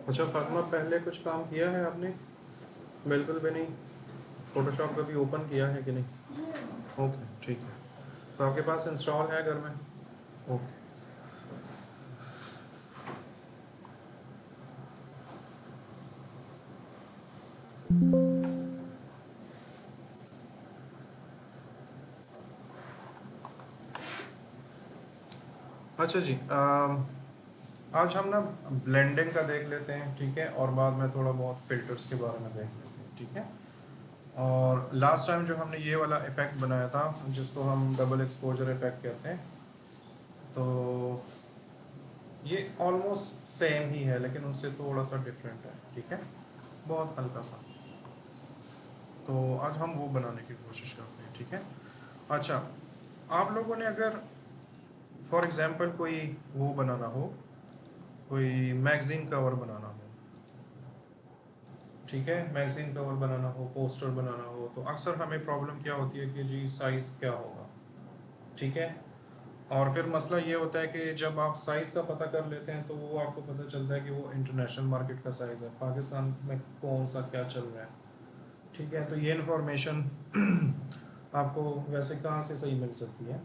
अच्छा फातिमा, पहले कुछ काम किया है आपने? बिल्कुल भी नहीं। फ़ोटोशॉप कभी ओपन किया है कि नहीं? ओके, ठीक है। तो आपके पास इंस्टॉल है घर में? ओके। अच्छा जी, आज हम ना ब्लेंडिंग का देख लेते हैं, ठीक है, और बाद में थोड़ा बहुत फ़िल्टर्स के बारे में देख लेते हैं, ठीक है। और लास्ट टाइम जो हमने ये वाला इफ़ेक्ट बनाया था जिसको हम डबल एक्सपोजर इफ़ेक्ट कहते हैं, तो ये ऑलमोस्ट सेम ही है लेकिन उससे थोड़ा सा डिफरेंट है, ठीक है, बहुत हल्का सा। तो आज हम वो बनाने की कोशिश करते हैं, ठीक है। अच्छा, आप लोगों ने अगर फॉर एग्जांपल कोई वो बनाना हो, कोई मैगज़ीन कवर बनाना हो, ठीक है, मैगज़ीन कवर बनाना हो, पोस्टर बनाना हो, तो अक्सर हमें प्रॉब्लम क्या होती है कि जी साइज़ क्या होगा, ठीक है। और फिर मसला ये होता है कि जब आप साइज़ का पता कर लेते हैं तो वो आपको पता चलता है कि वो इंटरनेशनल मार्केट का साइज़ है, पाकिस्तान में कौन सा क्या चल रहा है, ठीक है। तो ये इन्फॉर्मेशन आपको वैसे कहाँ से सही मिल सकती है?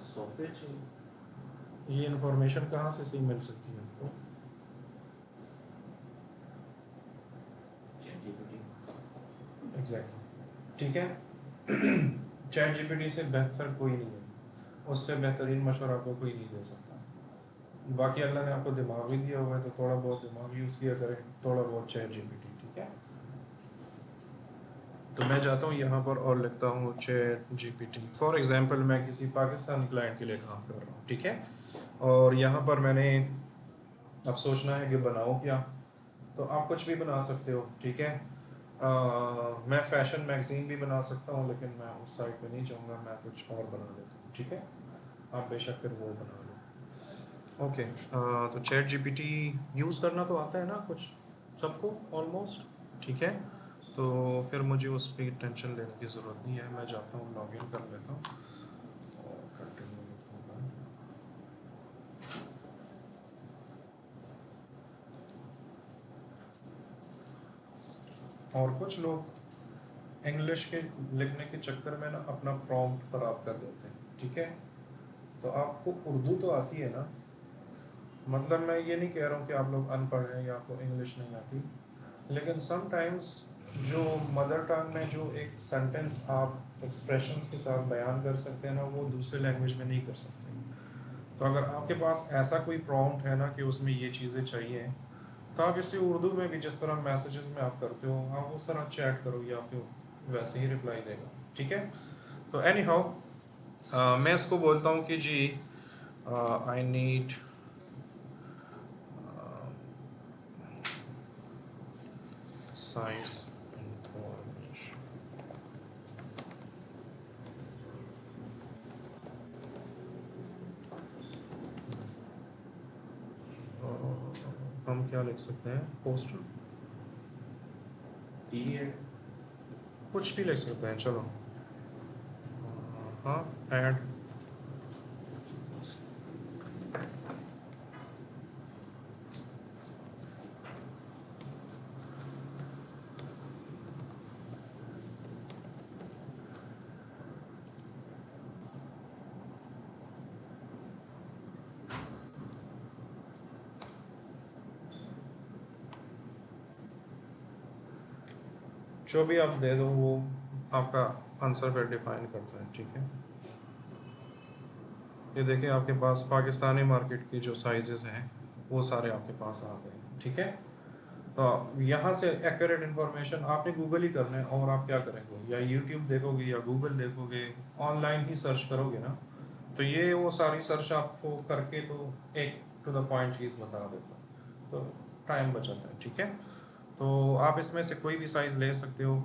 सॉफ्टवेयर चाहिए। ये इन्फॉर्मेशन कहाँ से सही मिल सकती है आपको? ChatGPT। एग्जैक्टली, ठीक है। चैट जीपीटी से बेहतर कोई नहीं है, उससे बेहतरीन मशवरा आपको कोई नहीं दे सकता। बाकी अल्लाह ने आपको दिमाग भी दिया हुआ है तो थोड़ा बहुत दिमाग यूज़ किया करें, थोड़ा बहुत चैट जीपीटी, ठीक है। तो मैं जाता हूँ यहाँ पर और लिखता हूँ चैट जीपीटी। फॉर एग्जांपल मैं किसी पाकिस्तानी क्लाइंट के लिए काम कर रहा हूँ, ठीक है। और यहाँ पर मैंने अब सोचना है कि बनाऊँ क्या, तो आप कुछ भी बना सकते हो, ठीक है। मैं फ़ैशन मैगज़ीन भी बना सकता हूँ लेकिन मैं उस साइट पे नहीं जाऊँगा, मैं कुछ और बना लेता हूँ, ठीक है। आप बेशक फिर वो बना लो। ओके, तो चैट जीपीटी यूज़ करना तो आता है ना कुछ सबको ऑलमोस्ट, ठीक है। तो फिर मुझे उसकी टेंशन लेने की ज़रूरत नहीं है, मैं जाता हूँ लॉग इन कर लेता हूँ और कंटिन्यू लिखूँगा। और कुछ लोग इंग्लिश के लिखने के चक्कर में ना अपना प्रॉम्प्ट ख़राब कर देते हैं, ठीक है। तो आपको उर्दू तो आती है ना, मतलब मैं ये नहीं कह रहा हूँ कि आप लोग अनपढ़ हैं या आपको इंग्लिश नहीं आती, लेकिन समटाइम्स जो मदर टंग में जो एक सेंटेंस आप एक्सप्रेशंस के साथ बयान कर सकते हैं ना, वो दूसरे लैंग्वेज में नहीं कर सकते। तो अगर आपके पास ऐसा कोई प्रॉम्प्ट है ना कि उसमें ये चीज़ें चाहिए, तो आप इसे उर्दू में भी जिस तरह मैसेजेस में आप करते हो, आप उस तरह चैट करो, ये आपको वैसे ही रिप्लाई देगा, ठीक है। तो एनी हाउ मैं इसको बोलता हूँ कि जी आई नीड साइज इंफॉर्मेशन। हम क्या लिख सकते हैं, पोस्टर, पीरियड। कुछ भी लिख सकते हैं, चलो। हाँ, ऐड। जो भी आप दे दो वो आपका आंसर फिर डिफाइन करता है, ठीक है। ये देखिए आपके पास पाकिस्तानी मार्केट की जो साइजेस हैं वो सारे आपके पास आ गए, ठीक है। तो यहाँ से एक्यूरेट इन्फॉर्मेशन आपने गूगल ही करना है, और आप क्या करेंगे, या यूट्यूब देखोगे या गूगल देखोगे, ऑनलाइन ही सर्च करोगे ना, तो ये वो सारी सर्च आपको करके तो एक टू द पॉइंट चीज़ बता देता है, तो टाइम बचाता है, ठीक है। तो आप इसमें से कोई भी साइज़ ले सकते हो,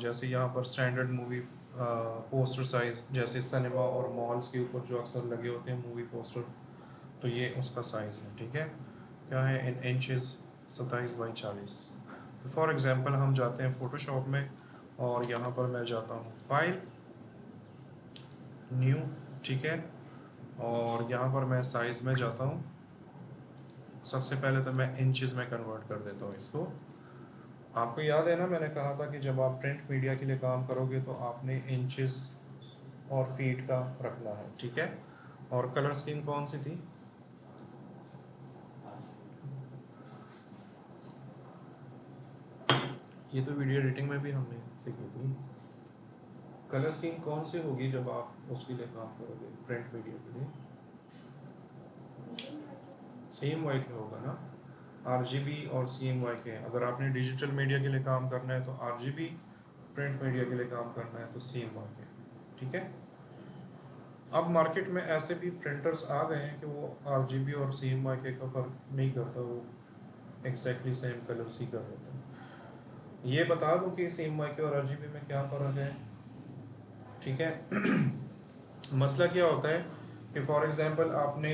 जैसे यहाँ पर स्टैंडर्ड मूवी पोस्टर साइज़, जैसे सिनेमा और मॉल्स के ऊपर जो अक्सर लगे होते हैं मूवी पोस्टर, तो ये उसका साइज़ है, ठीक है। क्या है, इन इंचज़ 27 बाई 40। तो फॉर एग्ज़ाम्पल हम जाते हैं फ़ोटोशॉप में, और यहाँ पर मैं जाता हूँ फाइल, न्यू, ठीक है। और यहाँ पर मैं साइज़ में जाता हूँ सबसे पहले तो मैं इंचेस में कन्वर्ट कर देता हूँ इसको। आपको याद है ना, मैंने कहा था कि जब आप प्रिंट मीडिया के लिए काम करोगे तो आपने इंचेस और फीट का रखना है, ठीक है। और कलर स्कीम कौन सी थी? ये तो वीडियो एडिटिंग में भी हमने सीखी थी। कलर स्कीम कौन सी होगी जब आप उसके लिए काम करोगे प्रिंट मीडिया के लिए? CMYK होगा ना, RGB और CMYK। अगर आपने डिजिटल मीडिया के लिए काम करना है तो RGB, प्रिंट मीडिया के लिए काम करना है तो CMYK, ठीक है। अब मार्केट में ऐसे भी प्रिंटर्स आ गए हैं कि वो RGB और CMYK का फर्क नहीं करता, वो एग्जैक्टली सेम कलर्स ही कर देते हैं। ये बता दूं कि CMYK और RGB में क्या फ़र्क है, ठीक है। मसला क्या होता है कि फॉर एग्जांपल आपने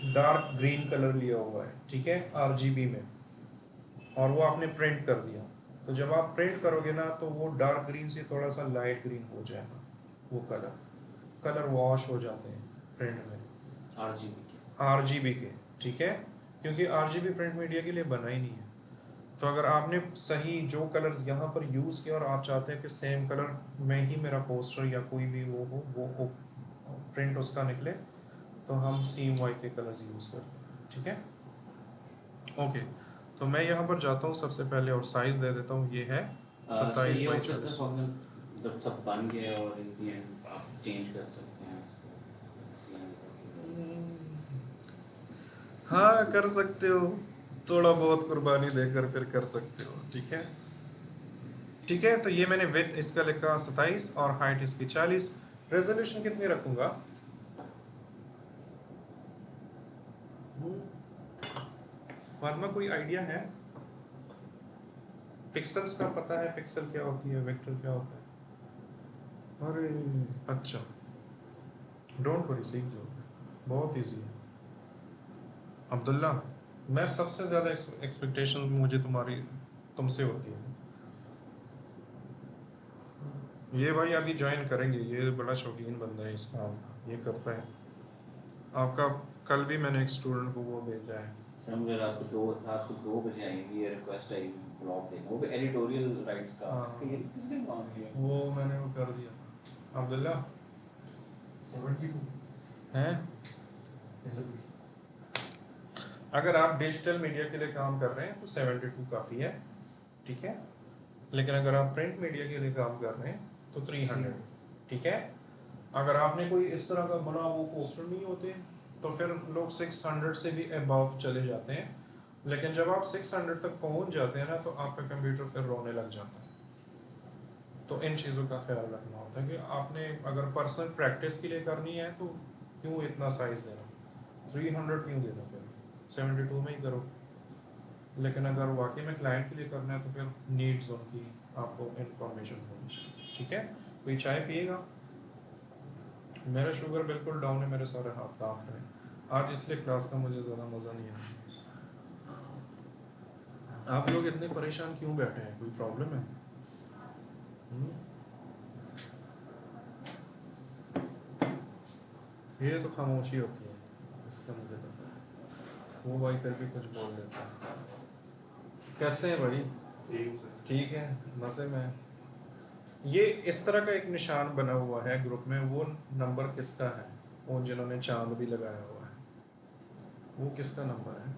डार्क ग्रीन कलर लिया हुआ है, ठीक है, RGB में, और वो आपने प्रिंट कर दिया। तो जब आप प्रिंट करोगे ना तो वो डार्क ग्रीन से थोड़ा सा लाइट ग्रीन हो जाएगा, वो कलर वॉश हो जाते हैं प्रिंट में RGB के, ठीक है, क्योंकि RGB प्रिंट मीडिया के लिए बना ही नहीं है। तो अगर आपने सही जो कलर यहाँ पर यूज़ किया और आप चाहते हैं कि सेम कलर में ही मेरा पोस्टर या कोई भी वो प्रिंट उसका निकले, तो हम CMYK कलर्स यूज़ करते हैं, ठीक है। ओके, तो मैं यहाँ पर जाता हूँ सबसे पहले और साइज़ दे देता हूँ, ये है 27x40। जब सब बन गए और इन दी एंड आप चेंज कर सकते हैं हाँ कर सकते हो, थोड़ा बहुत कुर्बानी देकर फिर कर सकते हो, ठीक है। ठीक है, तो ये मैंने विड्थ इसका लिखा 27 और हाइट इसकी 40। रेजोल्यूशन कितनी रखूंगा? फर्मा कोई आइडिया है? पिक्सल्स का पता है, पिक्सल क्या होती है, वेक्टर क्या होता है? अरे अच्छा, डोंट वरी, सीख जाओ, बहुत इजी है। अब्दुल्ला, मैं सबसे ज़्यादा एक्सपेक्टेशन मुझे तुमसे होती है। ये भाई अभी ज्वाइन करेंगे, ये बड़ा शौकीन बंदा है इस काम का, ये करता है। आपका कल भी मैंने एक स्टूडेंट को वो भेजा है। सर मुझे रात को 2 बजे आएगी ये रिक्वेस्ट आई ब्लॉग देना, वो भी एडिटोरियल राइट्स का। हाँ। ये किसने मांग लिया? वो मैंने वो कर दिया था। अब्दुल्ला 72 हैं, अगर आप डिजिटल मीडिया के लिए काम कर रहे हैं तो 72 काफ़ी है, ठीक है। लेकिन अगर आप प्रिंट मीडिया के लिए काम कर रहे हैं तो 300, ठीक है। अगर आपने कोई इस तरह का बना वो पोस्टर नहीं होते तो फिर लोग 600 से भी अबव चले जाते हैं। लेकिन जब आप 600 तक पहुंच जाते हैं ना तो आपका कंप्यूटर फिर रोने लग जाता है। तो इन चीज़ों का ख्याल रखना होता है कि आपने अगर पर्सनल प्रैक्टिस के लिए करनी है तो क्यों इतना साइज़ देना, 300 क्यों देना, फिर 72 में ही करो। लेकिन अगर वाकई में क्लाइंट के लिए करना है तो फिर नीड्स उनकी आपको इंफॉर्मेशन होनी चाहिए, ठीक है। कोई चाय पिएगा? मेरा शुगर बिल्कुल डाउन है, मेरे सारे हाथ कांप रहे हैं आज, इसलिए क्लास का मुझे ज़्यादा मज़ा नहीं आया। आप लोग इतने परेशान क्यों बैठे हैं, कोई प्रॉब्लम है? ये तो खामोशी होती है, इसका मुझे पता है। वो भाई फिर भी कुछ बोल देता है। कैसे हैं भाई? ठीक है, मज़े में। ये इस तरह का एक निशान बना हुआ है ग्रुप में, वो नंबर किसका है? वो जिन्होंने चांद भी लगाया हुआ है, वो किसका नंबर है,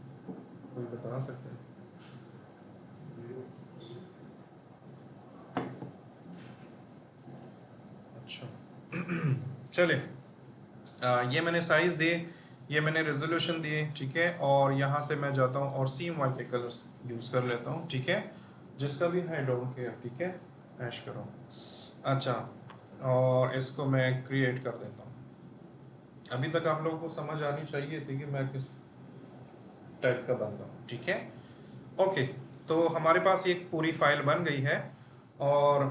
कोई बता सकते हैं? अच्छा चले, ये मैंने साइज़ दिए, ये मैंने रेजोल्यूशन दिए, ठीक है। और यहाँ से मैं जाता हूँ और CMYK कलर्स यूज़ कर लेता हूँ, ठीक है। जिसका भी है डोंट केयर, ठीक है, ऐश करो। अच्छा, और इसको मैं क्रिएट कर देता हूँ। अभी तक आप लोगों को समझ आनी चाहिए थी कि मैं किस टाइप का बंदा हूँ, ठीक है। ओके, तो हमारे पास एक पूरी फाइल बन गई है और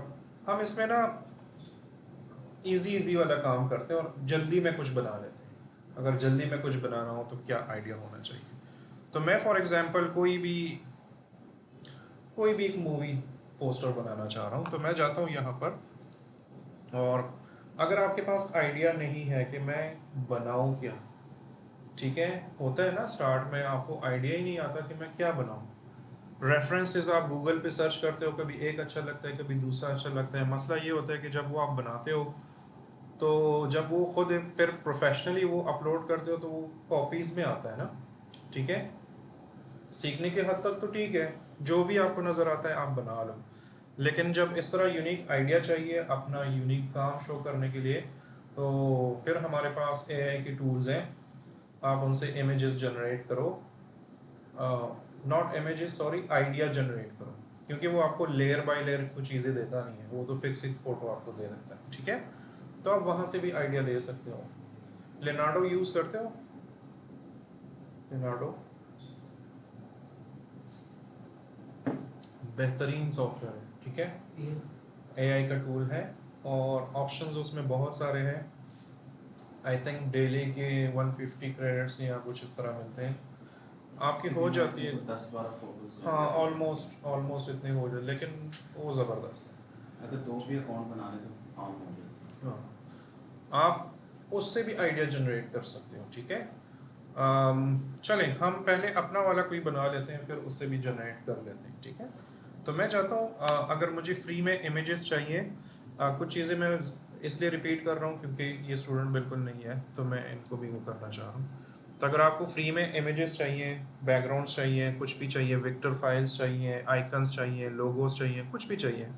हम इसमें ना इजी वाला काम करते हैं और जल्दी में कुछ बना लेते हैं। अगर जल्दी में कुछ बनाना हो तो क्या आइडिया होना चाहिए? तो मैं फॉर एग्जांपल कोई भी एक मूवी पोस्टर बनाना चाह रहा हूँ, तो मैं जाता हूँ यहाँ पर, और अगर आपके पास आइडिया नहीं है कि मैं बनाऊँ क्या, ठीक है, होता है ना स्टार्ट में आपको आइडिया ही नहीं आता कि मैं क्या बनाऊं। रेफरेंसेस आप गूगल पे सर्च करते हो, कभी एक अच्छा लगता है, कभी दूसरा अच्छा लगता है। मसला ये होता है कि जब वो आप बनाते हो, तो जब वो खुद फिर प्रोफेशनली वो अपलोड करते हो, तो वो कॉपीज़ में आता है ना। ठीक है, सीखने के हद तक तो ठीक है, जो भी आपको नज़र आता है आप बना लो। लेकिन जब इस तरह यूनिक आइडिया चाहिए अपना यूनिक काम शो करने के लिए, तो फिर हमारे पास एआई के टूल्स हैं। आप उनसे इमेजेस जनरेट करो, not images sorry, idea generate करो, क्योंकि वो आपको लेयर बाय लेयर कुछ चीज़ें देता नहीं है, वो तो फिक्स एक फ़ोटो आपको दे देता है। ठीक है, तो आप वहाँ से भी आइडिया ले सकते हो। लेनार्डो यूज़ करते हो? लेनार्डो बेहतरीन सॉफ्टवेयर है, ठीक है, एआई का टूल है, और ऑप्शंस उसमें बहुत सारे हैं। आई थिंक डेली के 150 क्रेडिट्स या कुछ इस तरह मिलते हैं, आपकी हो जाती है। 10-12 फोटोज। हाँ, ऑलमोस्ट इतने हो जाए, लेकिन वो ज़बरदस्त है। अगर 2 भी अकाउंट बनाने तो काम हो जाए। हाँ, आप उससे भी आइडिया जनरेट कर सकते हो। ठीक है, चलें हम पहले अपना वाला कोई बना लेते हैं, फिर उससे भी जनरेट कर लेते हैं। ठीक है, तो मैं चाहता हूँ अगर मुझे फ्री में इमेजेस चाहिए, कुछ चीज़ें मैं इसलिए रिपीट कर रहा हूँ क्योंकि ये स्टूडेंट बिल्कुल नहीं है, तो मैं इनको भी वो करना चाह रहा हूँ। तो अगर आपको फ्री में इमेजेस चाहिए, बैकग्राउंड्स चाहिए, कुछ भी चाहिए, विक्टर फाइल्स चाहिए, आइकन्स चाहिए, लोगोस चाहिए, कुछ भी चाहिए,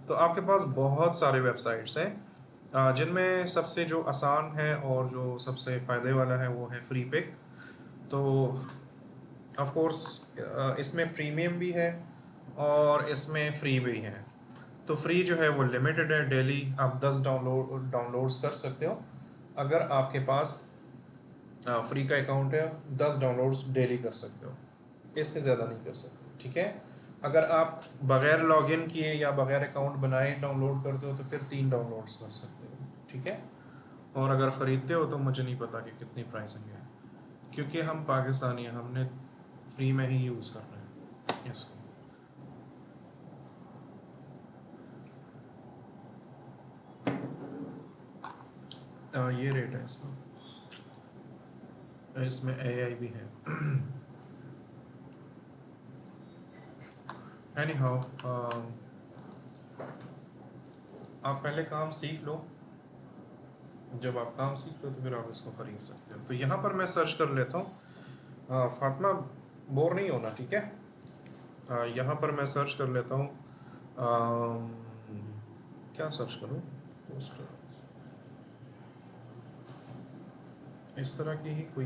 तो आपके पास बहुत सारे वेबसाइट्स हैं, जिनमें सबसे जो आसान है और जो सबसे फ़ायदे वाला है वो है फ्री पिक। तो ऑफ कोर्स इसमें प्रीमियम भी है और इसमें फ्री भी है। तो फ्री जो है वो लिमिटेड है, डेली आप 10 डाउनलोड्स कर सकते हो। अगर आपके पास फ्री का अकाउंट है, 10 डाउनलोड्स डेली कर सकते हो, इससे ज़्यादा नहीं कर सकते। ठीक है, अगर आप बगैर लॉगिन किए या बगैर अकाउंट बनाए डाउनलोड करते हो, तो फिर 3 डाउनलोड्स कर सकते हो। ठीक है, और अगर ख़रीदते हो तो मुझे नहीं पता कि कितनी प्राइसिंग है, क्योंकि हम पाकिस्तानी हैं, हमने फ्री में ही यूज़ करना है इसको। ये रेट है इसका, इसमें एआई भी है। एनी हाउ, आप पहले काम सीख लो, जब आप काम सीख लो तो फिर आप इसको ख़रीद सकते हो। तो यहाँ पर मैं सर्च कर लेता हूँ, फातिमा बोर नहीं होना, ठीक है। यहाँ पर मैं सर्च कर लेता हूँ, क्या सर्च करूँ, पोस्टर, इस तरह की ही कोई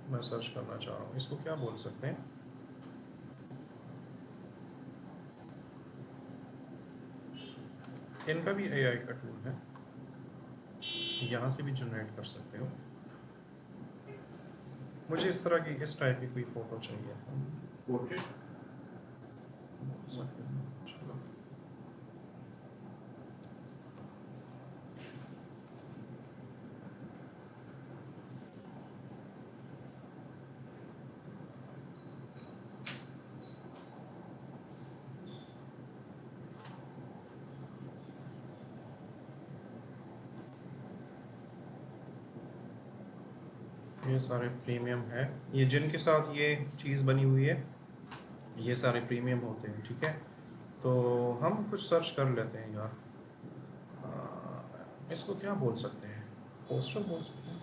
मैं सर्च करना चाह रहा हूँ, इसको क्या बोल सकते हैं। इनका भी एआई का टूल है, यहाँ से भी जनरेट कर सकते हो। मुझे इस तरह की, इस टाइप की कोई फ़ोटो चाहिए। पोर्ट्रेट चलो, ये सारे प्रीमियम है, ये जिनके साथ ये चीज़ बनी हुई है ये सारे प्रीमियम होते हैं। ठीक है, तो हम कुछ सर्च कर लेते हैं यार, इसको क्या बोल सकते हैं, पोस्टर बोल सकते हैं।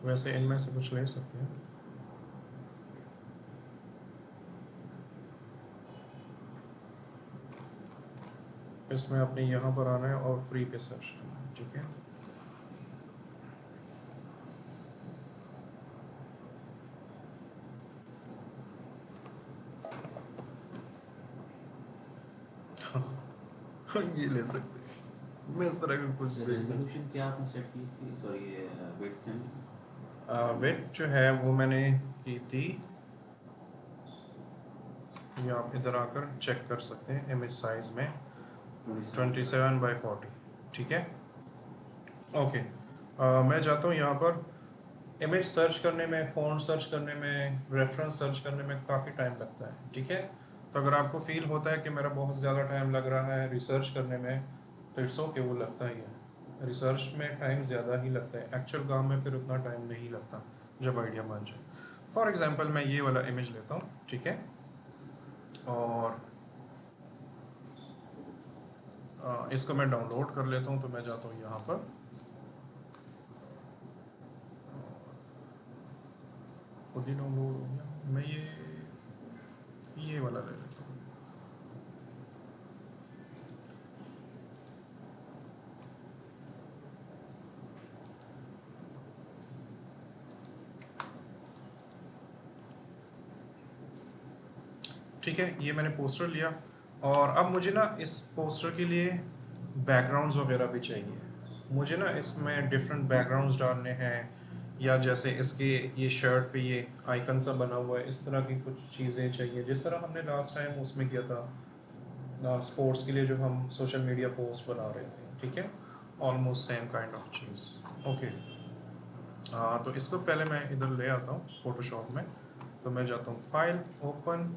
वैसे इनमें से कुछ ले सकते हैं। इसमें अपने यहाँ पर आना है और फ्री पे सर्च करना है। ठीक है, ये ले सकते हैं, मैं इस तरह का कुछ देख रेजोल्यूशन क्या आपने सेट की थी, सॉरी ये विड्थ वेट जो है वो मैंने की थी, ये आप इधर आकर चेक कर सकते हैं इमेज साइज में 27/40। ठीक है, ओके, मैं जाता हूँ यहाँ पर। इमेज सर्च करने में, फ़ॉन्ट सर्च करने में, रेफरेंस सर्च करने में काफ़ी टाइम लगता है। ठीक है, तो अगर आपको फील होता है कि मेरा बहुत ज़्यादा टाइम लग रहा है रिसर्च करने में, तो इट्स ओके, वो लगता ही है। रिसर्च में टाइम ज़्यादा ही लगता है, एक्चुअल काम में फिर उतना टाइम नहीं लगता जब आइडिया बन जाए। फॉर एग्जांपल मैं ये वाला इमेज लेता हूँ, ठीक है, और इसको मैं डाउनलोड कर लेता हूँ। तो मैं जाता हूँ यहाँ पर, खुद ही डाउनलोड हो गया। मैं ये वाला ले लेता हूँ। ठीक है, ये मैंने पोस्टर लिया, और अब मुझे ना इस पोस्टर के लिए बैकग्राउंड्स वगैरह भी चाहिए। मुझे ना इसमें डिफरेंट बैकग्राउंड्स डालने हैं, या जैसे इसके ये शर्ट पे ये आइकन सा बना हुआ है, इस तरह की कुछ चीज़ें चाहिए, जिस तरह हमने लास्ट टाइम उसमें किया था स्पोर्ट्स के लिए, जो हम सोशल मीडिया पोस्ट बना रहे थे। ठीक है, almost same kind of cheese. Okay, तो इसको पहले मैं इधर ले आता हूँ फोटोशॉप में। तो मैं जाता हूँ फाइल, ओपन,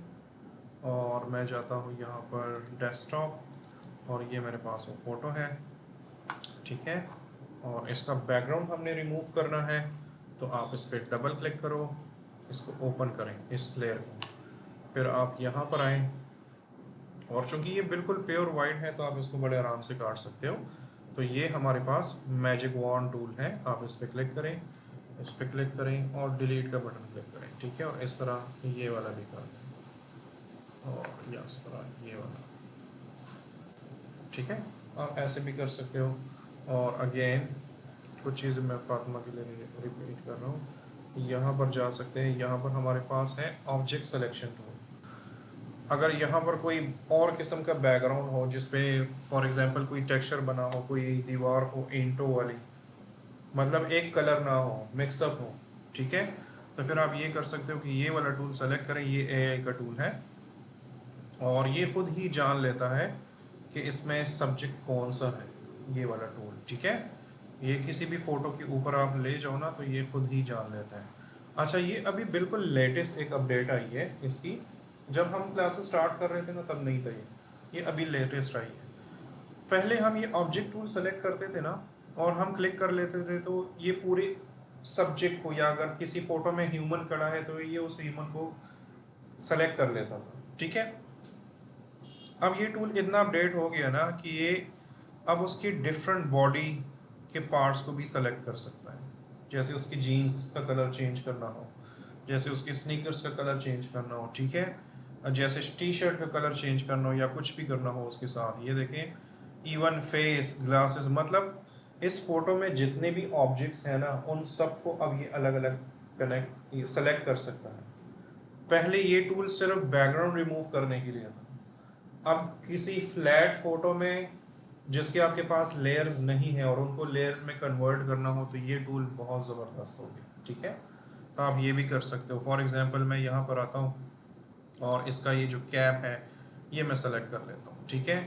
और मैं जाता हूँ यहाँ पर डेस्कटॉप, और ये मेरे पास वो फ़ोटो है। ठीक है, और इसका बैकग्राउंड हमने रिमूव करना है, तो आप इस पर डबल क्लिक करो, इसको ओपन करें इस लेयर को, फिर आप यहाँ पर आएँ, और चूंकि ये बिल्कुल प्योर वाइट है तो आप इसको बड़े आराम से काट सकते हो। तो ये हमारे पास मैजिक वॉन्ड टूल है, आप इस पर क्लिक करें, इस पर क्लिक करें और डिलीट का बटन क्लिक करें। ठीक है, और इस तरह ये वाला भी कर दें, और या इस तरह ये वाला। ठीक है, आप ऐसे भी कर सकते हो। और अगेन कुछ चीज़ें मैं फातिमा के लिए रिपीट कर रहा हूँ। यहाँ पर जा सकते हैं, यहाँ पर हमारे पास है ऑब्जेक्ट सिलेक्शन टूल। अगर यहाँ पर कोई और किस्म का बैकग्राउंड हो, जिसपे फॉर एग्जांपल कोई टेक्सचर बना हो, कोई दीवार हो ईंटों वाली, मतलब एक कलर ना हो, मिक्सअप हो, ठीक है, तो फिर आप ये कर सकते हो कि ये वाला टूल सेलेक्ट करें। ये एआई का टूल है, और ये खुद ही जान लेता है कि इसमें सब्जेक्ट कौन सा है, ये वाला टूल। ठीक है, ये किसी भी फ़ोटो के ऊपर आप ले जाओ ना, तो ये खुद ही जान लेता है। अच्छा, ये अभी बिल्कुल लेटेस्ट एक अपडेट आई है इसकी, जब हम क्लासेस स्टार्ट कर रहे थे ना तब नहीं था ये अभी लेटेस्ट आई है। पहले हम ये ऑब्जेक्ट टूल सेलेक्ट करते थे ना, और हम क्लिक कर लेते थे, तो ये पूरे सब्जेक्ट को, या अगर किसी फ़ोटो में ह्यूमन खड़ा है तो ये उस ह्यूमन को सेलेक्ट कर लेता था। ठीक है, अब ये टूल इतना अपडेट हो गया ना कि ये अब उसकी डिफरेंट बॉडी के पार्ट्स को भी सेलेक्ट कर सकता है। जैसे उसकी जीन्स का कलर चेंज करना हो, जैसे उसकी स्नीकर्स का कलर चेंज करना हो, ठीक है, जैसे टी शर्ट का कलर चेंज करना हो, या कुछ भी करना हो उसके साथ। ये देखें, इवन फेस, ग्लासेस, मतलब इस फोटो में जितने भी ऑब्जेक्ट्स हैं ना, उन सबको अब ये अलग अलग कनेक्ट सेलेक्ट कर सकता है। पहले ये टूल सिर्फ बैकग्राउंड रिमूव करने के लिए था। अब किसी फ्लैट फोटो में जिसके आपके पास लेयर्स नहीं है और उनको लेयर्स में कन्वर्ट करना हो, तो ये टूल बहुत ज़बरदस्त हो गया। ठीक है, तो आप ये भी कर सकते हो। फॉर एग्जांपल मैं यहाँ पर आता हूँ, और इसका ये जो कैप है ये मैं सेलेक्ट कर लेता हूँ। ठीक है,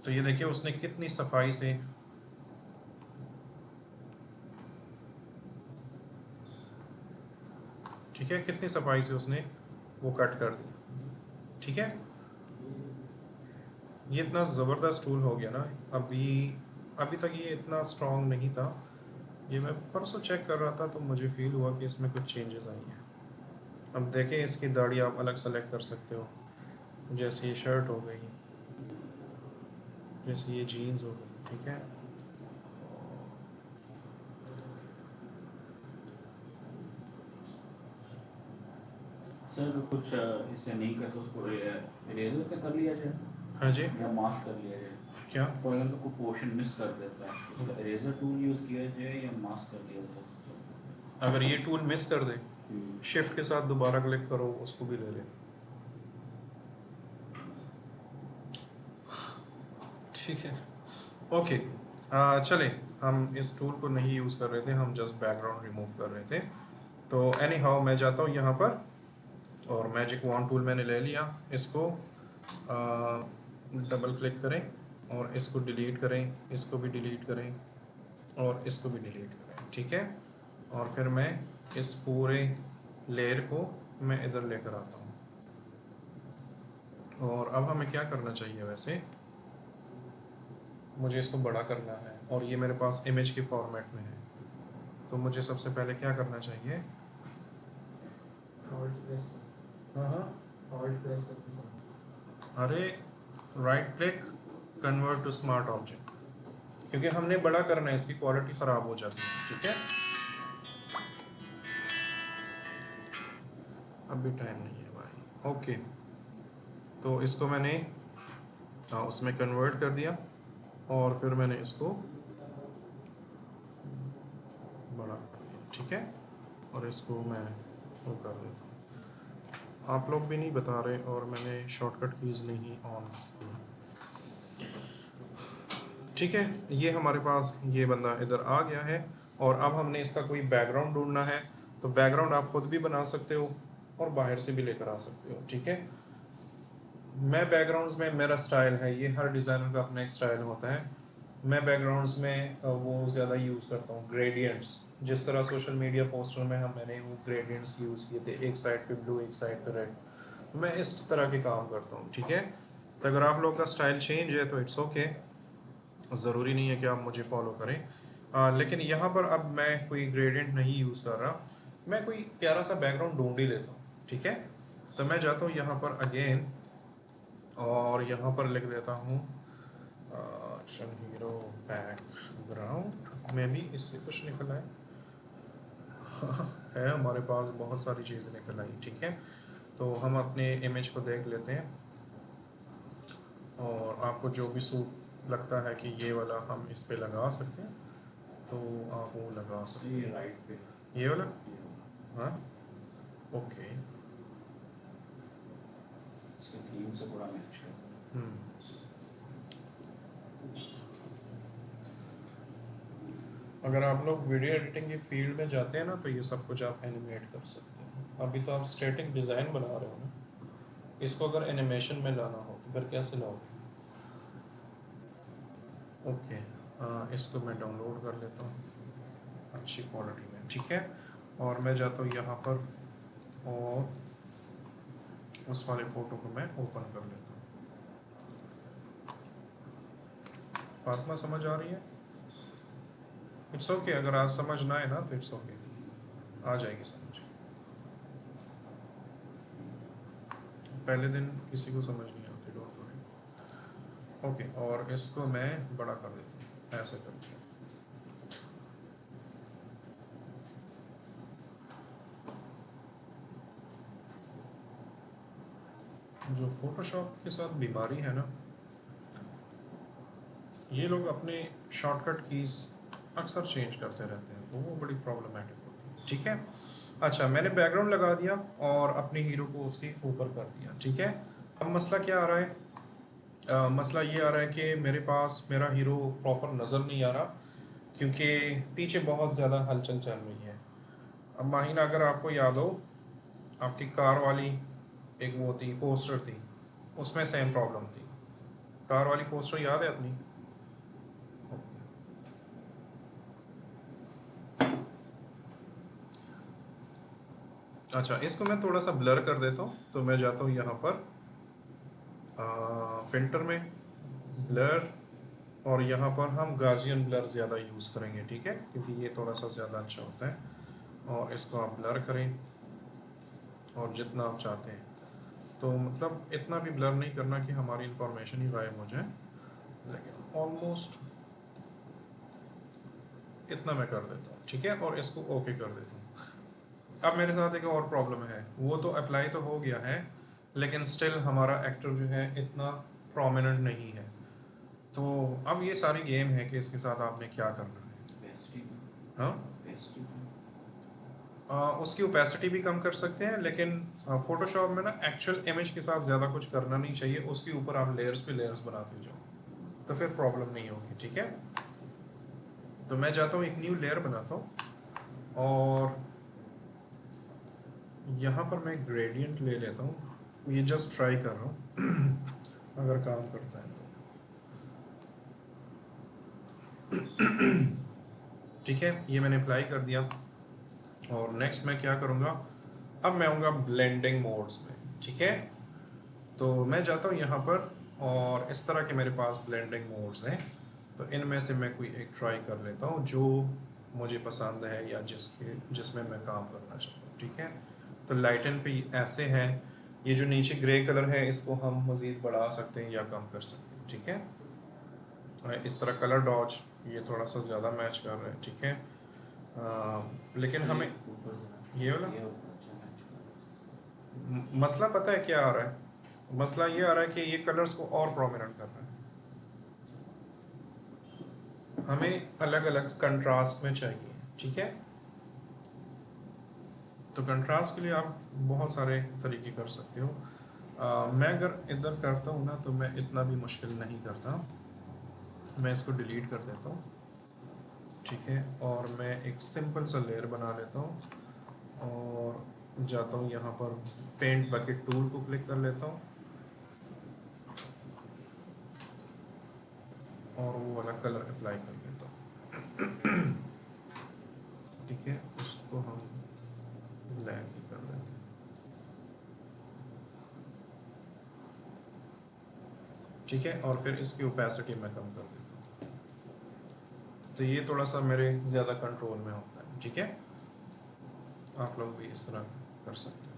तो ये देखिए उसने कितनी सफाई से, ठीक है, कितनी सफाई से उसने वो कट कर दिया। ठीक है, ये इतना ज़बरदस्त टूल हो गया ना। अभी तक ये इतना स्ट्रॉन्ग नहीं था। ये मैं परसों चेक कर रहा था तो मुझे फील हुआ कि इसमें कुछ चेंजेस आई हैं। अब देखें, इसकी दाढ़ी आप अलग सेलेक्ट कर सकते हो, जैसे ये शर्ट हो गई, जैसे ये जीन्स हो गई। ठीक है, सर तो कुछ इससे नहीं कर तो उसको इरेजर से कर लिया जाए हाँ जी, या मास्क कर लिया जाए। क्या फॉर एग्जाम्पल कोई पोर्शन मिस कर देता है, उसका इरेजर टूल यूज़ किया जाए या मास्क कर लिया जाए। अगर ये टूल मिस कर दे, शिफ्ट के साथ दोबारा क्लिक करो, उसको भी ले ले। ठीक है, ओके, चले, हम इस टूल को नहीं यूज़ कर रहे थे, हम जस्ट बैकग्राउंड रिमूव कर रहे थे। तो एनी हाउ मैं जाता हूँ यहाँ पर, और मैजिक वॉन्ड टूल मैंने ले लिया। इसको डबल क्लिक करें, और इसको डिलीट करें, इसको भी डिलीट करें, और इसको भी डिलीट करें। ठीक है, और फिर मैं इस पूरे लेयर को मैं इधर लेकर आता हूँ। और अब हमें क्या करना चाहिए, वैसे मुझे इसको बड़ा करना है और ये मेरे पास इमेज के फॉर्मेट में है, तो मुझे सबसे पहले क्या करना चाहिए? ऑल्ट प्रेस हाँ हाँ, ऑल्ट प्रेस करके समझ। अरे right click, convert to smart object, क्योंकि हमने बड़ा करना है, इसकी क्वालिटी ख़राब हो जाती है। ठीक है, अब भी टाइम नहीं है भाई। ओके, तो इसको मैंने उसमें कन्वर्ट कर दिया और फिर मैंने इसको बड़ा कर दिया। ठीक है, और इसको मैं वो कर देता हूँ। आप लोग भी नहीं बता रहे और मैंने शॉर्टकट कीज़ नहीं ऑन की। ठीक है, ये हमारे पास ये बंदा इधर आ गया है और अब हमने इसका कोई बैकग्राउंड ढूंढना है, तो बैकग्राउंड आप खुद भी बना सकते हो और बाहर से भी लेकर आ सकते हो। ठीक है, मैं बैकग्राउंड्स में मेरा स्टाइल है, ये हर डिज़ाइनर का अपना एक स्टाइल होता है। मैं बैकग्राउंड्स में वो ज़्यादा यूज़ करता हूँ ग्रेडियंट्स, जिस तरह सोशल मीडिया पोस्टर में मैंने वो ग्रेडियंट्स यूज़ किए थे, एक साइड पे ब्लू एक साइड पे रेड, मैं इस तरह के काम करता हूँ। ठीक है, तो अगर आप लोग का स्टाइल चेंज है तो इट्स ओके, ज़रूरी नहीं है कि आप मुझे फॉलो करें। लेकिन यहाँ पर अब मैं कोई ग्रेडियंट नहीं यूज़ कर रहा, मैं कोई प्यारा सा बैकग्राउंड ढूंढ ही लेता हूँ। ठीक है, तो मैं जाता हूँ यहाँ पर अगेन और यहाँ पर लिख देता हूँ एक्शन हीरो बैकग्राउंड में भी इससे कुछ निकल आए है हमारे पास बहुत सारी चीज़ें निकल आई। ठीक है, तो हम अपने इमेज को देख लेते हैं और आपको जो भी सूट लगता है कि ये वाला हम इस पे लगा सकते हैं तो आप वो लगा सकते ये हैं। राइट पे ये वाला, हाँ ओके। इसके थीम से थोड़ा मैच कर। अगर आप लोग वीडियो एडिटिंग की फील्ड में जाते हैं ना तो ये सब कुछ आप एनिमेट कर सकते हैं। अभी तो आप स्टैटिक डिज़ाइन बना रहे हो ना, इसको अगर एनिमेशन में लाना हो तो फिर कैसे लाओगे? ओके, इसको मैं डाउनलोड कर लेता हूँ अच्छी क्वालिटी में। ठीक है, और मैं जाता हूँ यहाँ पर और उस वाले फ़ोटो को मैं ओपन कर लेता हूँ। फातिमा समझ आ रही है? इट्स ओके, अगर आज समझ ना आए ना तो इट्स ओके, आ जाएगी समझ। पहले दिन किसी को समझ नहीं आती, डोंट वरी। ओके, और इसको मैं बड़ा कर देता हूँ ऐसे करके। जो फोटोशॉप के साथ बीमारी है ना, ये लोग अपने शॉर्टकट कीज अक्सर चेंज करते रहते हैं, तो वो बड़ी प्रॉब्लमेटिक होती है। ठीक है, अच्छा मैंने बैकग्राउंड लगा दिया और अपने हीरो को उसके ऊपर कर दिया। ठीक है, अब मसला क्या आ रहा है? मसला ये आ रहा है कि मेरे पास मेरा हीरो प्रॉपर नज़र नहीं आ रहा क्योंकि पीछे बहुत ज़्यादा हलचल चल रही है। अब माहिना, अगर आपको याद हो, आपकी कार वाली एक वो थी पोस्टर थी, उसमें सेम प्रॉब्लम थी। कार वाली पोस्टर याद है अपनी? अच्छा, इसको मैं थोड़ा सा ब्लर कर देता हूँ, तो मैं जाता हूँ यहाँ पर फिल्टर में ब्लर, और यहाँ पर हम गाजियन ब्लर ज़्यादा यूज़ करेंगे। ठीक है, क्योंकि ये थोड़ा सा ज़्यादा अच्छा होता है। और इसको आप ब्लर करें और जितना आप चाहते हैं, तो मतलब इतना भी ब्लर नहीं करना कि हमारी इंफॉर्मेशन ही गायब हो जाए, लेकिन ऑलमोस्ट इतना मैं कर देता हूँ। ठीक है, और इसको ओके कर देता हूँ। अब मेरे साथ एक और प्रॉब्लम है, वो तो अप्लाई तो हो गया है लेकिन स्टिल हमारा एक्टर जो है इतना प्रोमिनेंट नहीं है। तो अब ये सारी गेम है कि इसके साथ आपने क्या करना है। पेस्ट्री हाँ, पेस्ट्री उसकी ओपेसिटी भी कम कर सकते हैं, लेकिन फोटोशॉप में ना एक्चुअल इमेज के साथ ज़्यादा कुछ करना नहीं चाहिए, उसके ऊपर आप लेयर्स पे लेयर्स बनाते जाओ तो फिर प्रॉब्लम नहीं होगी। ठीक है, तो मैं जाता हूँ एक न्यू लेयर बनाता हूँ और यहाँ पर मैं ग्रेडियंट ले लेता हूँ। ये जस्ट ट्राई कर रहा हूँ अगर काम करता है तो। ठीक है, ये मैंने अप्लाई कर दिया और नेक्स्ट मैं क्या करूँगा, अब मैं आऊँगा ब्लेंडिंग मोड्स में। ठीक है, तो मैं जाता हूँ यहाँ पर और इस तरह के मेरे पास ब्लेंडिंग मोड्स हैं, तो इनमें से मैं कोई एक ट्राई कर लेता हूँ जो मुझे पसंद है या जिसमें मैं काम करना चाहता हूँ। ठीक है, तो लाइटन पे ऐसे हैं, ये जो नीचे ग्रे कलर है इसको हम मज़ीद बढ़ा सकते हैं या कम कर सकते हैं। ठीक है, और इस तरह कलर डॉज ये थोड़ा सा ज़्यादा मैच कर रहा है। ठीक है, लेकिन हमें ऊपर ये वाला ये ऊपर अच्छा मैच कर रहा मसला पता है क्या आ रहा है, मसला ये आ रहा है कि ये कलर्स को और प्रोमिनेंट कर रहा है, हमें अलग अलग कंट्रास्ट में चाहिए। ठीक है, तो कंट्रास्ट के लिए आप बहुत सारे तरीके कर सकते हो। मैं अगर इधर करता हूँ ना तो मैं इतना भी मुश्किल नहीं करता, मैं इसको डिलीट कर देता हूँ। ठीक है, और मैं एक सिंपल सा लेयर बना लेता हूँ और जाता हूँ यहाँ पर पेंट बकेट टूल को क्लिक कर लेता हूँ और वो वाला कलर अप्लाई कर लेता हूँ। ठीक है, उसको हम ब्लैक ही कर देते हैं। ठीक है, और फिर इसकी ओपेसिटी मैं कम कर देता हूँ, तो ये थोड़ा सा मेरे ज़्यादा कंट्रोल में होता है। ठीक है, आप लोग भी इस तरह कर सकते हैं।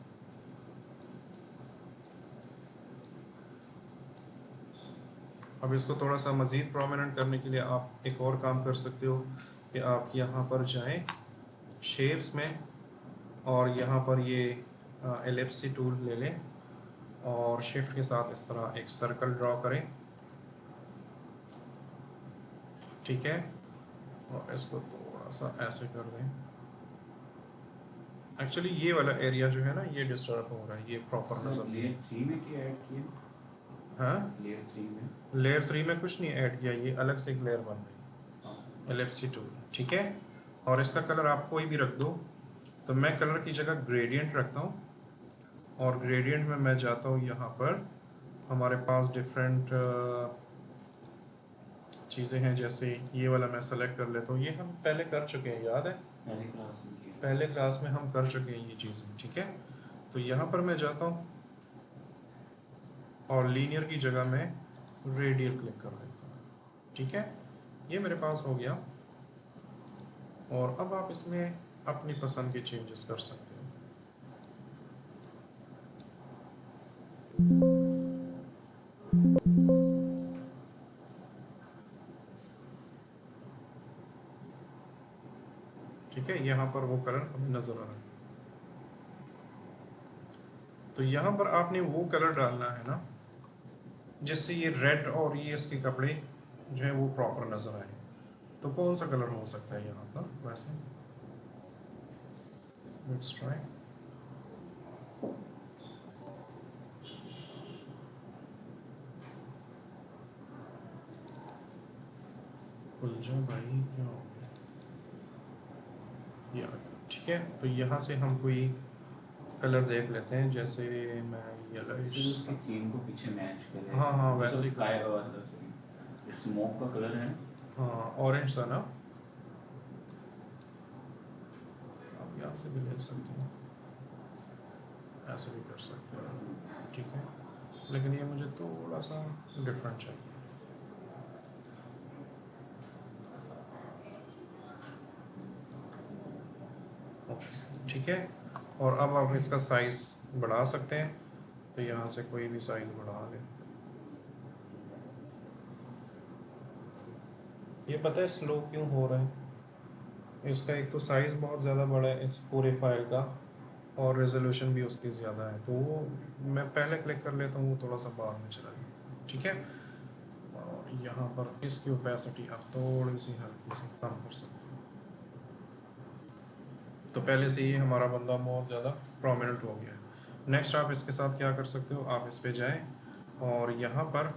अब इसको थोड़ा सा मज़ीद प्रोमिनेंट करने के लिए आप एक और काम कर सकते हो कि आप यहाँ पर जाएं शेप्स में और यहाँ पर ये एलिप्सी टूल ले लें और शिफ्ट के साथ इस तरह एक सर्कल ड्रॉ करें। ठीक है, और इसको थोड़ा सा ऐसे कर दें। एक्चुअली ये वाला एरिया जो है ना ये डिस्टर्ब हो रहा है, ये प्रॉपर है। नज़र सर नहीं। लेयर 3 में क्या ऐड किया? हाँ, लेयर 3 में लेयर 3 में कुछ नहीं ऐड किया, ये अलग से एक लेयर बन गई हाँ, एलिप्सी टूल। ठीक है, और इसका कलर आप कोई भी रख दो, तो मैं कलर की जगह ग्रेडियंट रखता हूँ और ग्रेडियंट में मैं जाता हूँ यहाँ पर हमारे पास डिफरेंट चीज़ें हैं, जैसे ये वाला मैं सेलेक्ट कर लेता हूँ, ये हम पहले कर चुके हैं, याद है पहले क्लास में किया। पहले क्लास में हम कर चुके हैं ये चीज़ें। ठीक है, तो यहाँ पर मैं जाता हूँ और लीनियर की जगह मैं रेडियल क्लिक कर देता हूँ। ठीक है, ये मेरे पास हो गया और अब आप इसमें अपनी पसंद के चेंजेस कर सकते हो। ठीक है, यहाँ पर वो कलर हमें नज़र आ रहा है, तो यहाँ पर आपने वो कलर डालना है ना जिससे ये रेड और ये इसके कपड़े जो है वो प्रॉपर नज़र आए। तो कौन सा कलर हो सकता है यहाँ पर वैसे, लेट्स ट्राई। उलझा भाई क्या हो गया, ये आ गया। ठीक है, तो यहाँ से हम कोई कलर देख लेते हैं, जैसे मैं फिर येलोइश। उसकी थीम को पीछे मैच करे। हाँ हाँ जैसे वैसे ही स्काई कर, सॉरी स्मोक का कलर है। हाँ ऑरेंज सा ना, आप यहाँ से भी ले सकते हैं, ऐसे भी कर सकते हैं। ठीक है, लेकिन ये मुझे थोड़ा सा डिफरेंट चाहिए। ठीक है, और अब आप इसका साइज़ बढ़ा सकते हैं, तो यहाँ से कोई भी साइज़ बढ़ा लें। ये पता है स्लो क्यों हो रहा है, इसका एक तो साइज़ बहुत ज़्यादा बड़ा है इस पूरे फाइल का और रेजोल्यूशन भी उसकी ज़्यादा है, तो वो मैं पहले क्लिक कर लेता हूँ, वो थोड़ा सा बाद में चला गया। ठीक है, और यहाँ पर इसकी ओपेसिटी आप थोड़ी सी हल्की सी कम कर सकते हैं, तो पहले से ही हमारा बंदा बहुत ज़्यादा प्रोमिनेंट हो गया है। नेक्स्ट आप इसके साथ क्या कर सकते हो, आप इस पे जाएं और यहाँ पर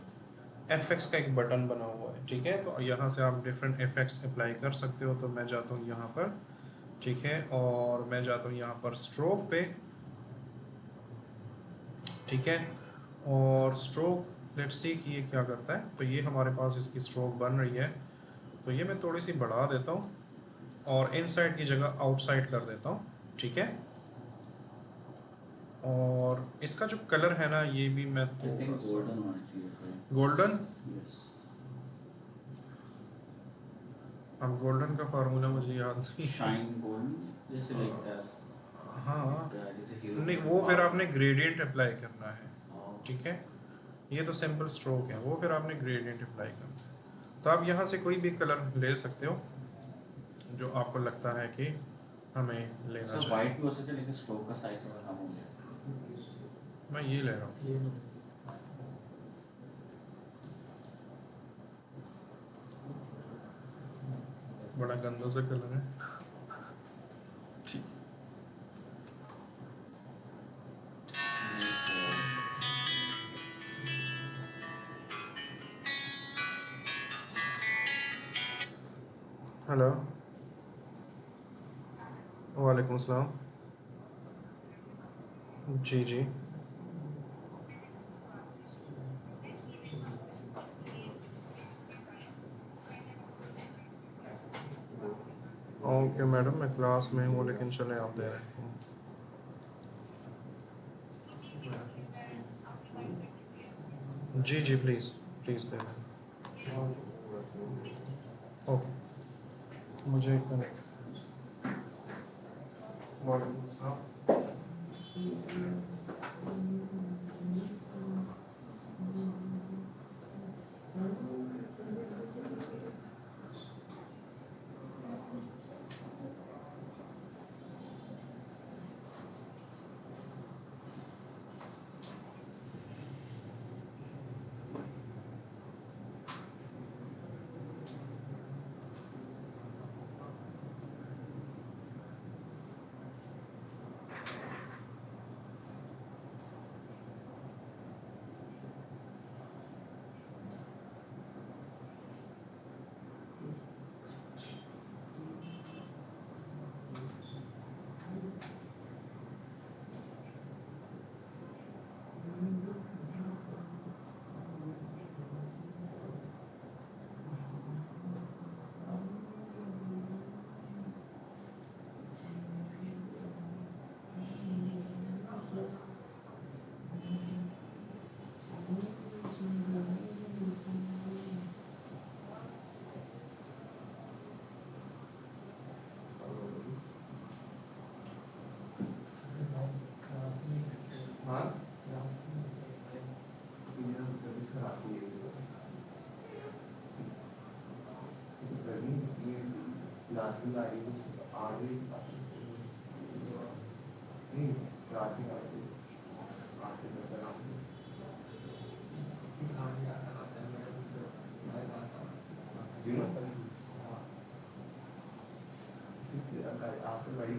एफएक्स का एक बटन बना हुआ है। ठीक है, तो यहाँ से आप डिफरेंट इफेक्ट्स अप्लाई कर सकते हो, तो मैं जाता हूँ यहाँ पर। ठीक है, और मैं जाता हूँ यहाँ पर स्ट्रोक पे। ठीक है, और स्ट्रोक लेट्स सी कि ये क्या करता है, तो ये हमारे पास इसकी स्ट्रोक बन रही है, तो ये मैं थोड़ी सी बढ़ा देता हूँ और इनसाइड की जगह आउटसाइड कर देता हूँ। ठीक है, और इसका जो कलर है ना ये भी मैं आई थिंक थोड़ा सा गोल्डन होना चाहिए सर। गोल्डन। यस। अब गोल्डन का फार्मूला मुझे याद नहीं है। शाइन गोल्डन जैसे लाइक एस हाँ जैसे हीरो नहीं, की वो फिर पावर। आपने ग्रेडियंट अप्लाई करना है, हाँ। ठीक है। ये तो सिंपल स्ट्रोक है, वो फिर आपने ग्रेडियंट अप्लाई करना है। तो आप यहाँ से कोई भी कलर ले सकते हो जो आपको लगता है कि हमें लेना सर चाहिए। वाइट भी हो सकता है लेकिन स्ट्रोक का साइज थोड़ा कम हो सकता मैं ये ले रहा हूँ। ये बड़ा गंदा सा कलर है। ठीक। है। हेलो, वालेकुम सलाम। जी जी। ओके मैडम, मैं क्लास में हूँ लेकिन चले आप दे रहे हैं। जी जी, प्लीज़ प्लीज़ दे दें। ओके, मुझे एक मिनट। वालेकुम सलाम। हाँ लास्ट में आई आ गई नहीं रात में आ गई आके नजर आ गई यू नो आपको बड़ी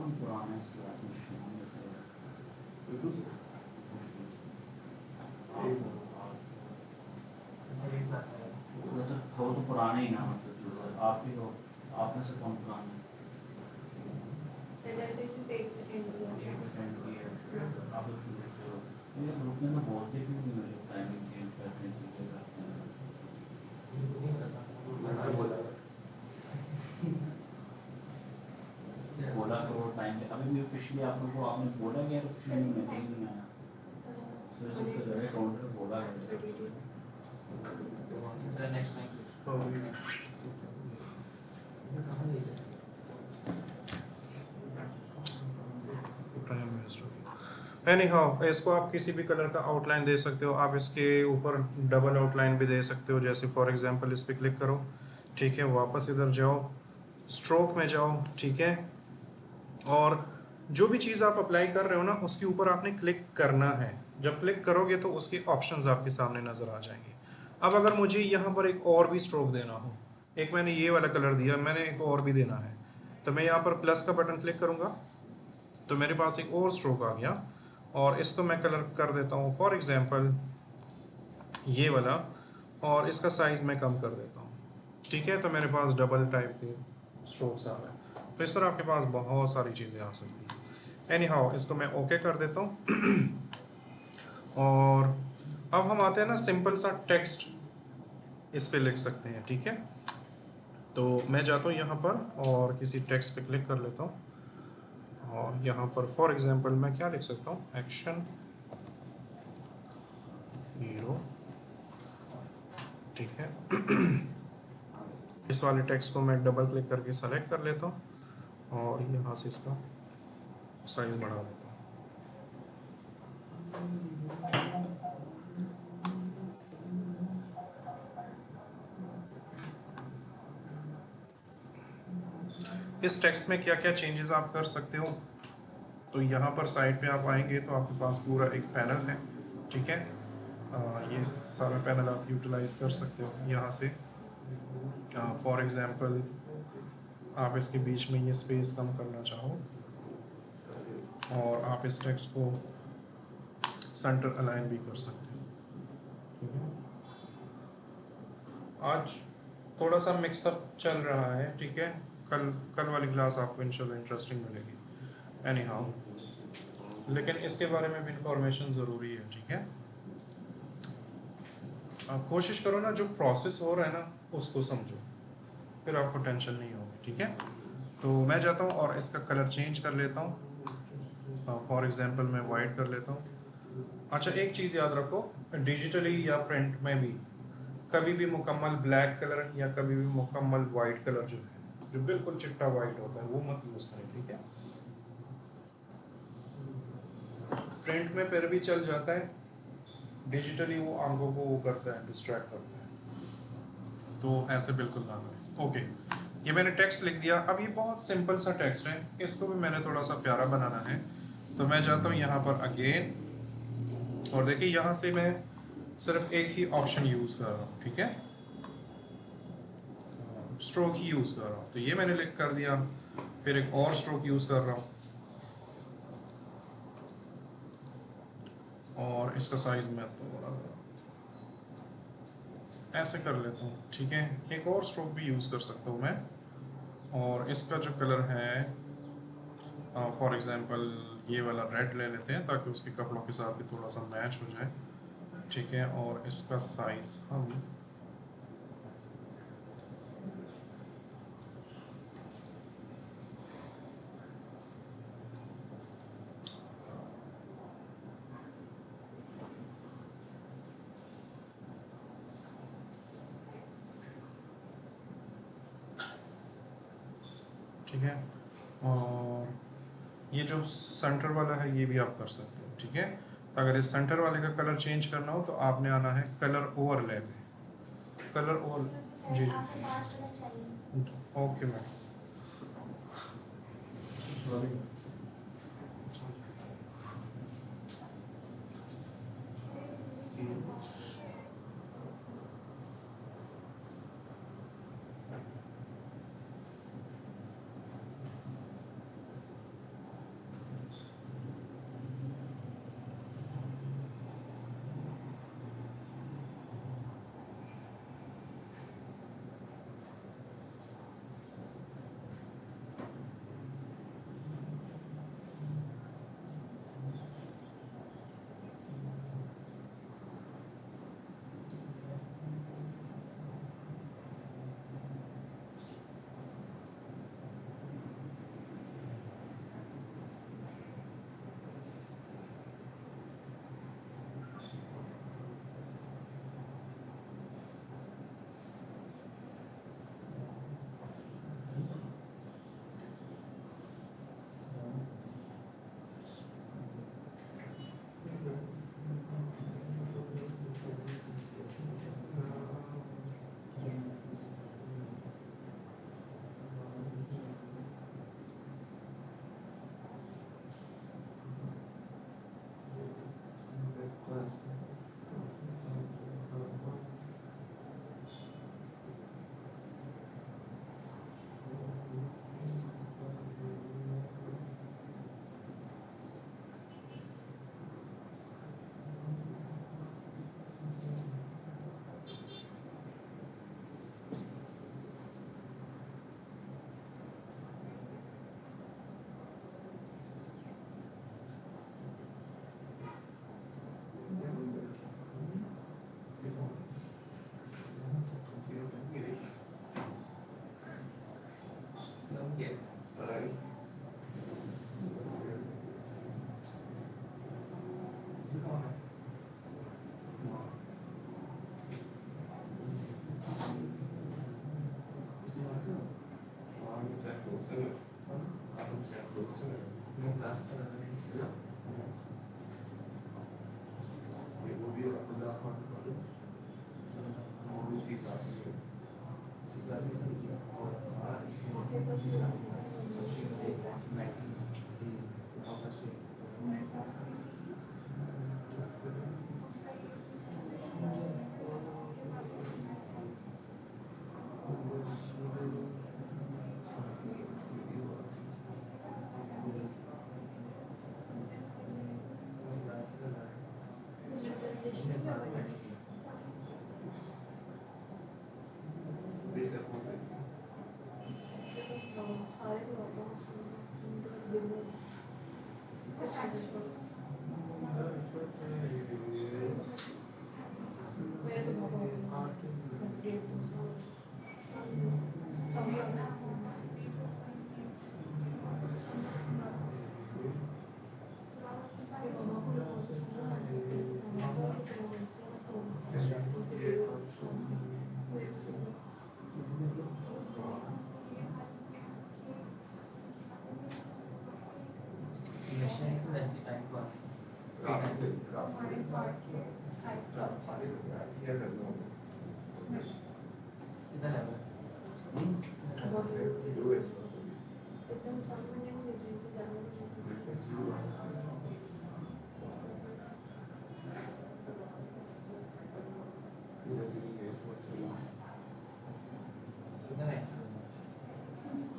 कौन पुराना है इस क्लास में शाम जैसे वो तो पुराने ही ना मतलब आप ही हो, आप में से कौन पुराना है? आप लोग शुरू से हो, ये ग्रुप में तो बोलते क्यों नहीं हो, जब टाइमिंग चेंज करते हैं चीज़ें करते हैं। बोला तो टाइम पे अभी भी ऑफिशियली आप लोगों को आपने बोला गया, ऑफिशियली मैसेज नहीं आया, सिर्फ डायरेक्ट काउंटर बोला है। टाइम वेस्ट हो गया। एनी हाउ, इसको आप किसी भी कलर का आउटलाइन दे सकते हो, आप इसके ऊपर डबल आउटलाइन भी दे सकते हो, जैसे फॉर एग्जांपल इस पर क्लिक करो, ठीक है, वापस इधर जाओ, स्ट्रोक में जाओ, ठीक है, और जो भी चीज़ आप अप्लाई कर रहे हो ना उसके ऊपर आपने क्लिक करना है। जब क्लिक करोगे तो उसके ऑप्शंस आपके सामने नज़र आ जाएंगे। अब अगर मुझे यहाँ पर एक और भी स्ट्रोक देना हो, एक मैंने ये वाला कलर दिया, मैंने एक और भी देना है, तो मैं यहाँ पर प्लस का बटन क्लिक करूँगा तो मेरे पास एक और स्ट्रोक आ गया, और इसको मैं कलर कर देता हूँ फॉर एग्जांपल ये वाला, और इसका साइज़ मैं कम कर देता हूँ, ठीक है, तो मेरे पास डबल टाइप के स्ट्रोक्स आ गए। तो इस तरह आपके पास बहुत सारी चीज़ें आ सकती हैं। एनी हाउ, इसको मैं ओके कर देता हूँ और अब हम आते हैं ना, सिंपल सा टेक्स्ट इस पे लिख सकते हैं, ठीक है। तो मैं जाता हूँ यहाँ पर और किसी टेक्स्ट पे क्लिक कर लेता हूँ, और यहाँ पर फॉर एग्जांपल मैं क्या लिख सकता हूँ, एक्शन हीरो, ठीक है। इस वाले टेक्स्ट को मैं डबल क्लिक करके सेलेक्ट कर लेता हूँ और यहाँ से इसका साइज बढ़ा देता हूँ। इस टेक्स्ट में क्या क्या चेंजेस आप कर सकते हो, तो यहाँ पर साइड पे आप आएंगे तो आपके पास पूरा एक पैनल है, ठीक है। ये सारा पैनल आप यूटिलाइज कर सकते हो यहाँ से। फॉर एग्जांपल आप इसके बीच में ये स्पेस कम करना चाहो और आप इस टेक्स्ट को सेंटर अलाइन भी कर सकते हो, ठीक है। आज थोड़ा सा मिक्सअप चल रहा है, ठीक है, कल वाली क्लास आपको इंशाल्लाह इंटरेस्टिंग मिलेगी। एनी हाउ, लेकिन इसके बारे में भी इंफॉर्मेशन ज़रूरी है, ठीक है। आप कोशिश करो ना, जो प्रोसेस हो रहा है ना उसको समझो, फिर आपको टेंशन नहीं होगी, ठीक है। तो मैं जाता हूँ और इसका कलर चेंज कर लेता हूँ, फॉर एग्जांपल मैं वाइट कर लेता हूँ। अच्छा, एक चीज़ याद रखो, डिजिटली या प्रिंट में भी कभी भी मुकम्मल ब्लैक कलर या कभी भी मुकम्मल वाइट कलर जो है, जो बिल्कुल चिट्टा वाइट होता है, वो मत यूज़ करें, ठीक है। प्रिंट में फिर भी चल जाता है, डिजिटली वो आंखों को वो करता है, डिस्ट्रैक्ट करता है, तो ऐसे बिल्कुल ना करें। ओके, ये मैंने टेक्स्ट लिख दिया। अब ये बहुत सिंपल सा टेक्स्ट है, इसको भी मैंने थोड़ा सा प्यारा बनाना है, तो मैं जाता हूँ यहाँ पर अगेन, और देखिए यहाँ से मैं सिर्फ एक ही ऑप्शन यूज़ कर रहा हूँ, ठीक है, स्ट्रोक ही यूज़ कर रहा हूँ। तो ये मैंने लिख कर दिया, फिर एक और स्ट्रोक यूज़ कर रहा हूँ और इसका साइज मैं थोड़ा ऐसे कर लेता हूँ, ठीक है। एक और स्ट्रोक भी यूज़ कर सकता हूँ मैं, और इसका जो कलर है फॉर एग्जांपल ये वाला रेड ले लेते हैं ताकि उसके कपड़ों के साथ भी थोड़ा सा मैच हो जाए, ठीक है। और इसका साइज हम ठीक है, और ये जो सेंटर वाला है ये भी आप कर सकते हो, ठीक है। अगर इस सेंटर वाले का कलर चेंज करना हो तो आपने आना है कलर ओवरले पे, कलर ओवर, जी जी, ओके मैम।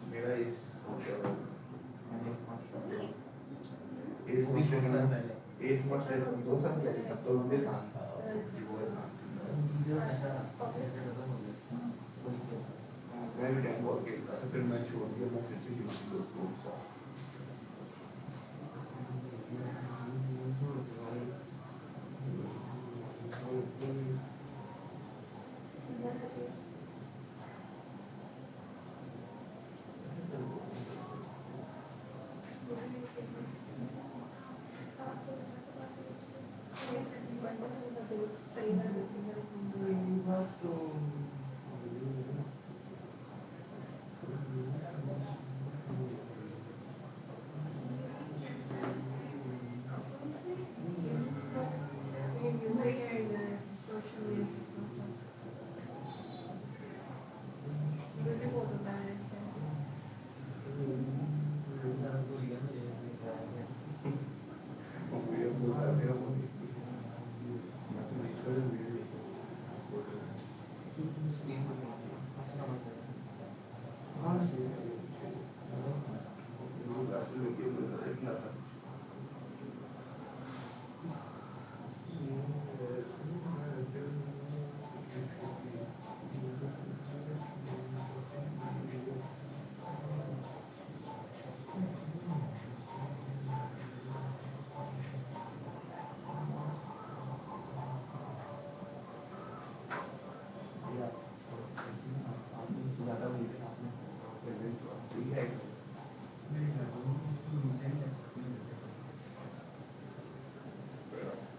मेरा इस एज मच है 2 साल पहले तब तो लंबे साल था मैं भी टाइम बहुत खेलता था फिर मैं छोड़ दिया मैं फिर से खेलता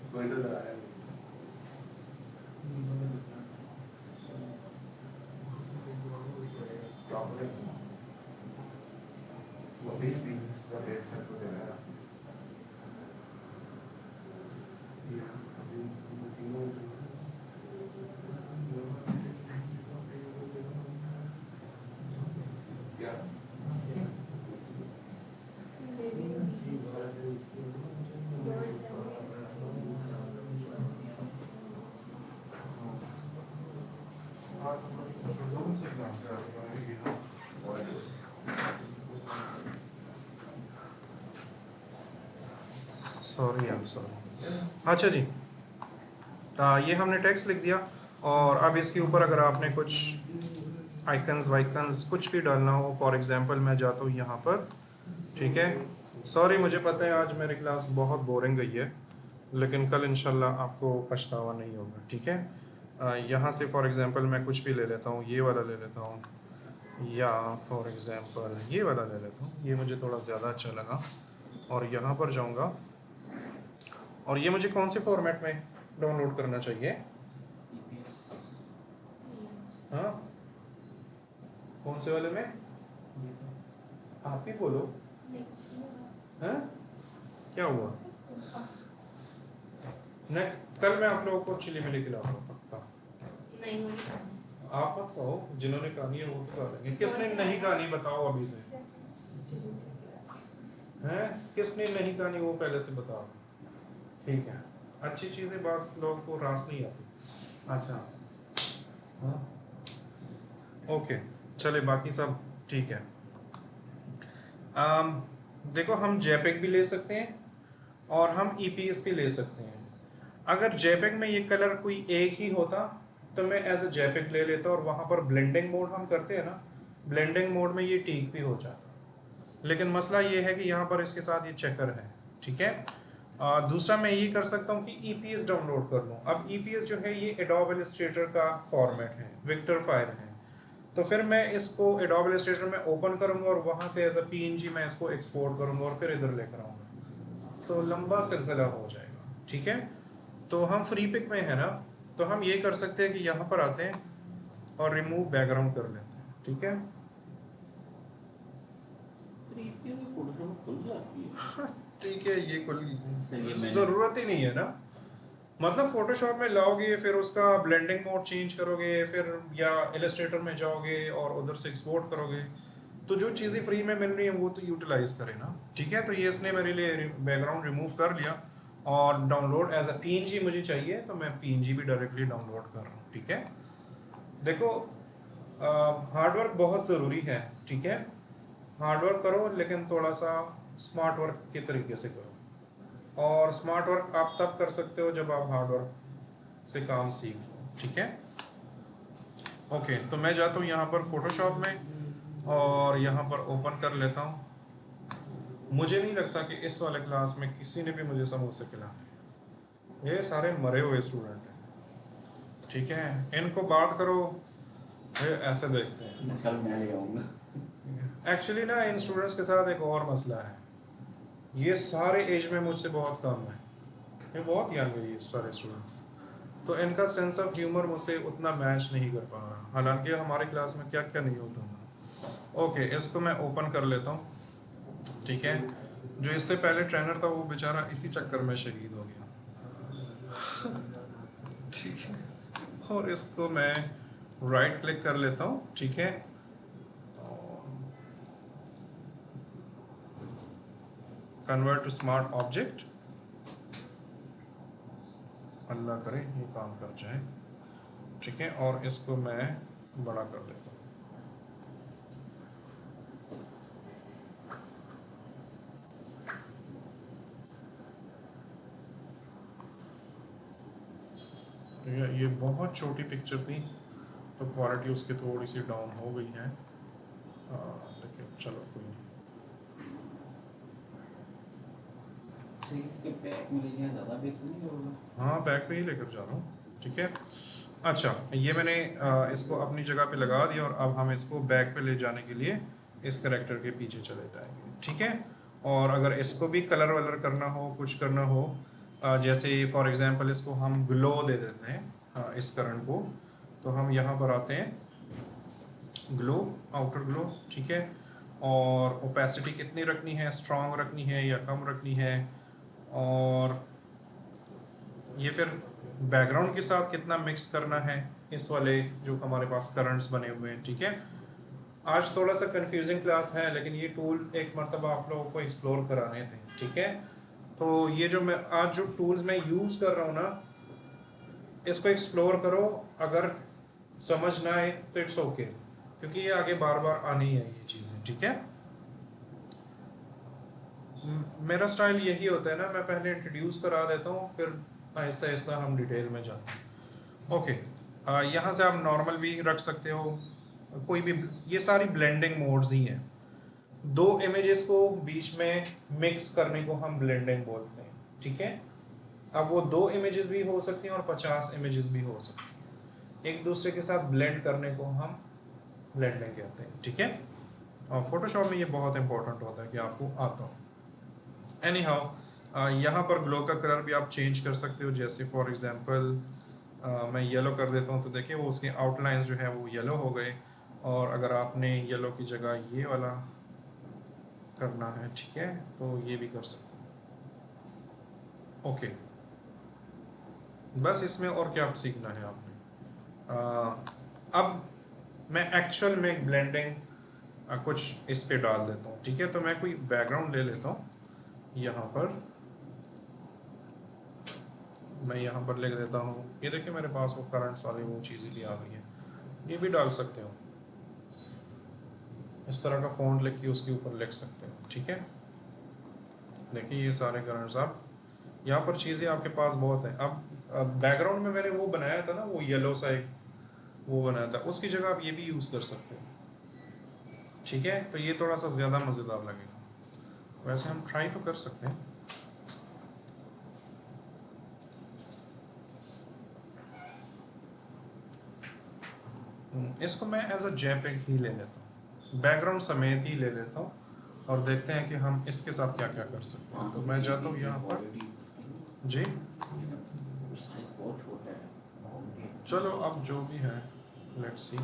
कोई तो लगाया प्रॉब्लम वो भी स्पीच का रेट सब को दे रहा है सॉरी आप सॉरी अच्छा जी ये हमने टेक्स्ट लिख दिया और अब इसके ऊपर अगर आपने कुछ आइकन्स वाइकन्स कुछ भी डालना हो फॉर एग्जांपल मैं जाता हूँ यहाँ पर ठीक है सॉरी मुझे पता है आज मेरी क्लास बहुत बोरिंग गई है लेकिन कल इंशाल्लाह आपको पछतावा नहीं होगा ठीक है यहाँ से फॉर एग्जांपल मैं कुछ भी ले लेता हूँ ये वाला ले लेता हूँ या फॉर एग्जांपल ये वाला ले लेता हूँ ये मुझे थोड़ा ज़्यादा अच्छा लगा और यहाँ पर जाऊँगा और ये मुझे कौन से फॉर्मेट में डाउनलोड करना चाहिए हाँ कौन से वाले में आप ही बोलो हाँ क्या हुआ ने कल मैं आप लोगों को चिली मिली खिलाऊंगा पक्का। नहीं वो नहीं खानी। आप मत कहो, जिन्होंने कहानी है वो तो खा लेंगे। किसने नहीं कहानी बताओ अभी से, हैं किसने नहीं कहानी वो पहले से बताओ। ठीक है, अच्छी चीजें बस लोगों को रास नहीं आती। अच्छा हाँ ओके, चले बाकी सब ठीक है। आम, देखो हम जेपेग भी ले सकते हैं और हम ईपीएस भी ले सकते हैं। अगर जेपेग में ये कलर कोई एक ही होता तो मैं एज अ जेपेग ले लेता और वहाँ पर ब्लेंडिंग मोड हम करते हैं ना, ब्लेंडिंग मोड में ये ठीक भी हो जाता। लेकिन मसला ये है कि यहाँ पर इसके साथ ये चेकर है, ठीक है। दूसरा मैं ये कर सकता हूँ कि ईपीएस डाउनलोड कर लूँ। अब ईपीएस जो है ये एडोब इलस्ट्रेटर का फॉर्मेट है, वेक्टर फाइल है। तो फिर मैं इसको एडोब इलस्ट्रेटर में ओपन करूँगा और वहाँ से एज अ पीएनजी मैं इसको एक्सपोर्ट करूँगा और फिर इधर लेकर आऊँगा, तो लंबा सिलसिला हो जाएगा, ठीक है। तो हम फ्री पिक में है ना, तो हम ये कर सकते हैं कि यहाँ पर आते हैं और रिमूव बैकग्राउंड कर लेते हैं, ठीक है। फोटोशॉप खुल जाती है। ठीक है, ये कुल सही है, ज़रूरत ही नहीं है ना। मतलब फोटोशॉप में लाओगे फिर उसका ब्लेंडिंग मोड चेंज करोगे, फिर या इलस्ट्रेटर में जाओगे और उधर से एक्सपोर्ट करोगे, तो जो चीज़ें फ्री में मिल रही हैं वो तो यूटिलाइज करें ना, ठीक है। तो ये इसने मेरे लिए बैकग्राउंड रिमूव कर लिया और डाउनलोड एज अ पीएनजी मुझे चाहिए तो मैं पीएनजी भी डायरेक्टली डाउनलोड कर रहा हूँ, ठीक है। देखो हार्डवर्क बहुत ज़रूरी है, ठीक है। हार्डवर्क करो लेकिन थोड़ा सा स्मार्ट वर्क के तरीके से करो, और स्मार्ट वर्क आप तब कर सकते हो जब आप हार्ड वर्क से काम सीख लो, ठीक है। ओके, तो मैं जाता हूँ यहाँ पर फोटोशॉप में और यहाँ पर ओपन कर लेता हूँ। मुझे नहीं लगता कि इस वाले क्लास में किसी ने भी मुझे समोसे खिलाने, ये सारे मरे हुए स्टूडेंट हैं, ठीक है। इनको बात करो ये ऐसे देखते हैं। कल मैं ले आऊँगा। एक्चुअली ना इन स्टूडेंट्स के साथ एक और मसला है, ये सारे एज में मुझसे बहुत कम है, ये बहुत यंग है ये सारे स्टूडेंट्स, तो इनका सेंस ऑफ ह्यूमर मुझसे उतना मैच नहीं कर पा रहा, हालांकि हमारे क्लास में क्या क्या नहीं होता था। ओके, इसको मैं ओपन कर लेता हूँ, ठीक है। जो इससे पहले ट्रेनर था वो बेचारा इसी चक्कर में शहीद हो गया, ठीक है। और इसको मैं राइट क्लिक कर लेता हूँ, ठीक है। कन्वर्ट टू स्मार्ट ऑब्जेक्ट, अल्लाह करे ये काम कर जाए, ठीक है। और इसको मैं बड़ा कर देता हूँ। ये बहुत छोटी पिक्चर थी तो क्वालिटी उसकी थोड़ी सी डाउन हो गई है, लेकिन चलो कोई नहीं। इसके बैक में लेके ज़्यादा बैक तो नहीं होगा। हाँ बैक पे ही लेकर जा रहा हूँ, ठीक है। अच्छा, ये मैंने इसको अपनी जगह पे लगा दिया और अब हम इसको बैक पे ले जाने के लिए इस करेक्टर के पीछे चले जाएंगे, ठीक है। और अगर इसको भी कलर वलर करना हो, कुछ करना हो, जैसे फॉर एग्जांपल इसको हम ग्लो दे देते हैं, इस करण को, तो हम यहाँ पर आते हैं ग्लो, आउटर ग्लो, ठीक है। और ओपेसिटी कितनी रखनी है, स्ट्रॉन्ग रखनी है या कम रखनी है, और ये फिर बैकग्राउंड के साथ कितना मिक्स करना है इस वाले जो हमारे पास करंट्स बने हुए हैं, ठीक है। आज थोड़ा सा कंफ्यूजिंग क्लास है लेकिन ये टूल एक मरतबा आप लोगों को एक्सप्लोर कराने थे, ठीक है। तो ये जो मैं आज जो टूल्स मैं यूज़ कर रहा हूँ ना, इसको एक्सप्लोर करो, अगर समझ ना आए तो इट्स ओके, क्योंकि ये आगे बार बार आनी है ये चीज़ें, ठीक है। मेरा स्टाइल यही होता है ना, मैं पहले इंट्रोड्यूस करा देता हूँ फिर आहिस्ता आहिस्ता हम डिटेल में जाते हैं। ओके, यहाँ से आप नॉर्मल भी रख सकते हो, कोई भी, ये सारी ब्लेंडिंग मोड्स ही हैं। दो इमेजेस को बीच में मिक्स करने को हम ब्लेंडिंग बोलते हैं, ठीक है। अब वो 2 इमेजेस भी हो सकती हैं और 50 इमेजेस भी हो सकती हैं, एक दूसरे के साथ ब्लेंड करने को हम ब्लेंडिंग कहते हैं, ठीक है। और फोटोशॉप में ये बहुत इंपॉर्टेंट होता है कि आपको आता हो। एनी हाउ, यहाँ पर ग्लो का कलर भी आप चेंज कर सकते हो, जैसे फॉर एग्जांपल मैं येलो कर देता हूँ तो देखिए वो उसके आउटलाइंस जो है वो येलो हो गए, और अगर आपने येलो की जगह ये वाला करना है, ठीक है, तो ये भी कर सकते हैं। ओके, बस इसमें और क्या सीखना है आपने। अब मैं एक्चुअल में ब्लेंडिंग कुछ इस पे डाल देता हूँ, ठीक है। तो मैं कोई बैकग्राउंड ले लेता हूँ, यहाँ पर मैं यहाँ पर लिख देता हूँ, ये देखिए मेरे पास वो करंट्स वाली वो चीज़ ही आ गई है। ये भी डाल सकते हो, इस तरह का फ़ॉन्ट लिख के उसके ऊपर लिख सकते हो, ठीक है। देखिए ये सारे करंट्स आप यहाँ पर चीज़ें आपके पास बहुत है। अब बैकग्राउंड में मैंने वो बनाया था ना, वो येलो सा एक वो बनाया था, उसकी जगह आप ये भी यूज़ कर सकते हो, ठीक है। तो ये थोड़ा सा ज़्यादा मज़ेदार लगेगा। वैसे हम ट्राई तो कर सकते हैं। इसको मैं एज अ जेपीईजी ही ले लेता हूँ, बैकग्राउंड समेत ही ले लेता हूँ, और देखते हैं कि हम इसके साथ क्या क्या कर सकते हैं। तो मैं जाता हूँ यहाँ पर जी, साइज बहुत छोटा है। चलो अब जो भी है लेट्स सी।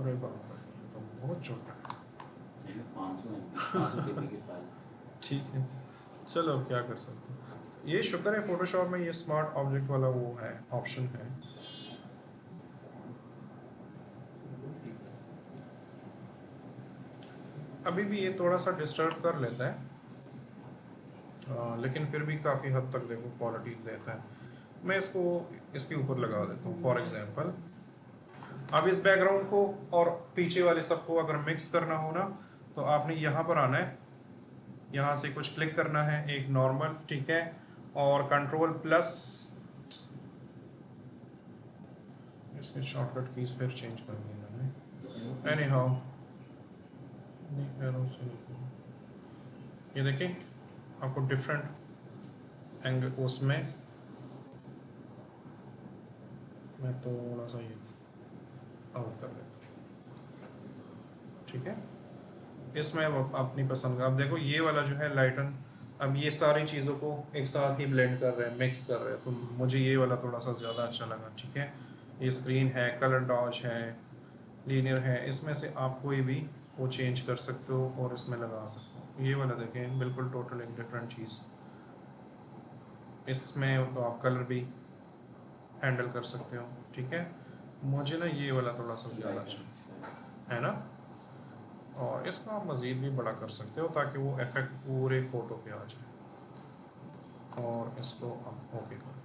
अरे बाप रे, ये तो बहुत छोटा है। 500 KB की फाइल। ठीक है, चलो अब क्या कर सकते हैं। ये शुक्र है फोटोशॉप में ये स्मार्ट ऑब्जेक्ट वाला वो है, ऑप्शन है। अभी भी ये थोड़ा सा डिस्टर्ब कर लेता है, लेकिन फिर भी काफ़ी हद तक देखो क्वालिटी देता है। मैं इसको इसके ऊपर लगा देता हूँ फॉर एग्जांपल। अब इस बैकग्राउंड को और पीछे वाले सबको अगर मिक्स करना हो ना, तो आपने यहाँ पर आना है, यहाँ से कुछ क्लिक करना है, एक नॉर्मल, ठीक है, और कंट्रोल प्लस, इसके शॉर्टकट कीज फिर चेंज कर दी मैंने। एनी हाउ ये देखिए आपको डिफरेंट एंगल, उसमें मैं थोड़ा सा ये आउट कर लेता हूँ, ठीक है। इसमें अब अपनी पसंद का, अब देखो ये वाला जो है लाइटन, अब ये सारी चीज़ों को एक साथ ही ब्लेंड कर रहे हैं, मिक्स कर रहे हैं, तो मुझे ये वाला थोड़ा सा ज़्यादा अच्छा लगा, ठीक है। ये स्क्रीन है, कलर डॉज है, लीनियर है, इसमें से आप कोई भी वो चेंज कर सकते हो और इसमें लगा सकते हो। ये वाला देखें बिल्कुल टोटल एक डिफरेंट चीज़, इसमें तो आप कलर भी हैंडल कर सकते हो, ठीक है। मुझे ना ये वाला थोड़ा सा ज़्यादा अच्छा है ना, और इसको आप मज़ीद भी बड़ा कर सकते हो ताकि वो इफेक्ट पूरे फ़ोटो पे आ जाए। और इसको आप ओके करो,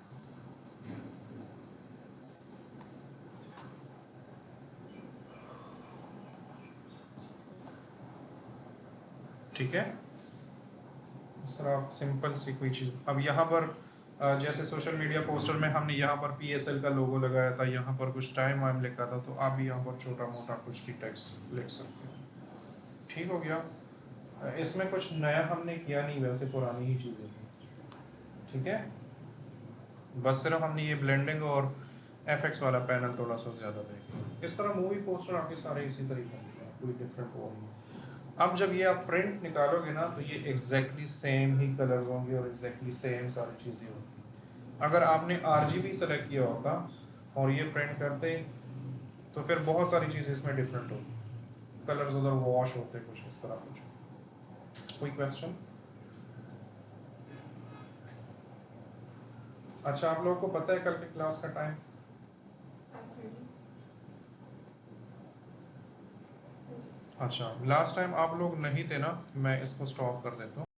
ठीक है। इस तरह आप सिंपल सी कोई चीज़, अब यहाँ पर जैसे सोशल मीडिया पोस्टर में हमने यहाँ पर PSL का लोगो लगाया था, यहाँ पर कुछ टाइम वाइम लिखा था, तो आप भी यहाँ पर छोटा मोटा कुछ भी टेक्स्ट लिख सकते हो, ठीक हो गया। इसमें कुछ नया हमने किया नहीं, वैसे पुरानी ही चीज़ें थी, ठीक है। बस सिर्फ हमने ये ब्लेंडिंग और एफएक्स वाला पैनल थोड़ा सा ज़्यादा देखा। इस तरह मूवी पोस्टर आपके सारे इसी तरीके के, कोई डिफरेंट वो नहीं। अब जब ये आप प्रिंट निकालोगे ना, तो ये एग्जैक्टली सेम ही कलर्स होंगे और एग्जैक्टली सेम सारी चीज़ें होंगी। अगर आपने RGB सेलेक्ट किया होता और ये प्रिंट करते, तो फिर बहुत सारी चीज़ें इसमें डिफरेंट होगी, कलर्स उधर वॉश होते, कुछ इस तरह कुछ। कोई क्वेश्चन? अच्छा, आप लोगों को पता है कल की क्लास का टाइम? 5:30। अच्छा, लास्ट टाइम आप लोग नहीं थे ना, मैं इसको स्टॉप कर देता हूँ।